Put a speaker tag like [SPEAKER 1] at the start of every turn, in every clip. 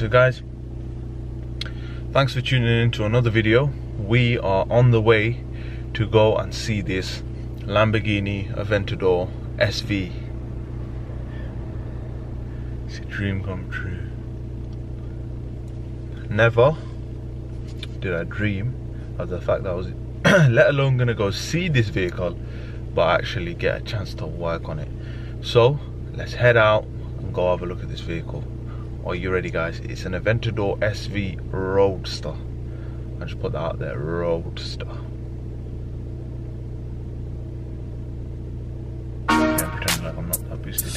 [SPEAKER 1] So guys, thanks for tuning in to another video. We are on the way to go and see this Lamborghini Aventador SV. It's a dream come true. Never did I dream of the fact that I was let alone gonna go see this vehicle, but actually get a chance to work on it. So let's head out and go have a look at this vehicle. Are you ready, guys? It's an Aventador SV Roadster. I just put that out there, Roadster. Yeah, I'm pretending like I'm not that boosted.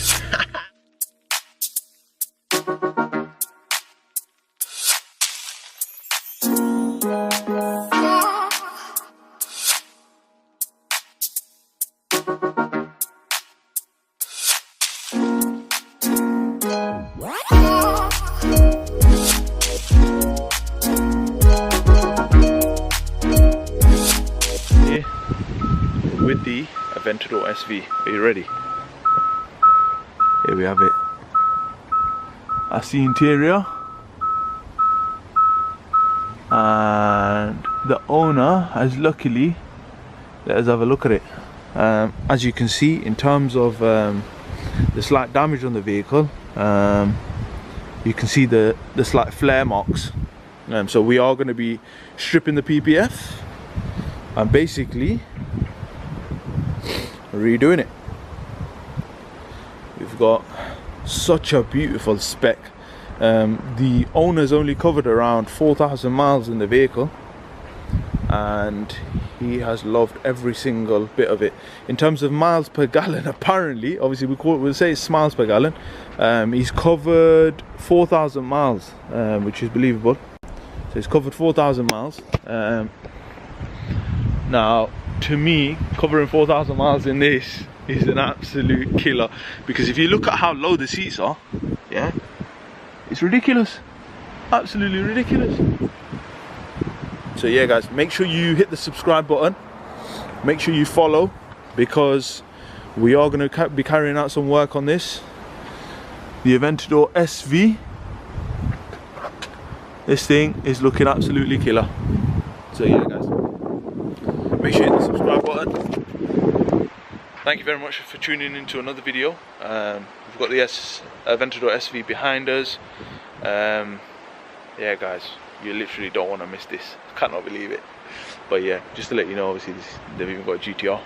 [SPEAKER 1] With the Aventador SV. Are you ready? Here we have it. That's the interior, and the owner has luckily let us have a look at it. As you can see, in terms of the slight damage on the vehicle, you can see the slight flare marks. So we are going to be stripping the PPF and basically redoing it. We've got such a beautiful spec. The owner's only covered around 4,000 miles in the vehicle, and he has loved every single bit of it. In terms of miles per gallon, apparently, obviously we'll say it's miles per gallon, he's covered 4,000 miles, which is believable. So he's covered 4,000 miles. Now, to me, covering 4,000 miles in this is an absolute killer, because if you look at how low the seats are, yeah, it's ridiculous, absolutely ridiculous. So yeah guys, make sure you hit the subscribe button, make sure you follow, because we are going to be carrying out some work on this, the Aventador SV. This thing is looking absolutely killer. So yeah guys, make sure you hit the subscribe button. Thank you very much for tuning in to another video. We've got the Aventador SV behind us. Yeah guys, you literally don't want to miss this. I cannot believe it. But yeah, just to let you know, obviously they've even got a GTR.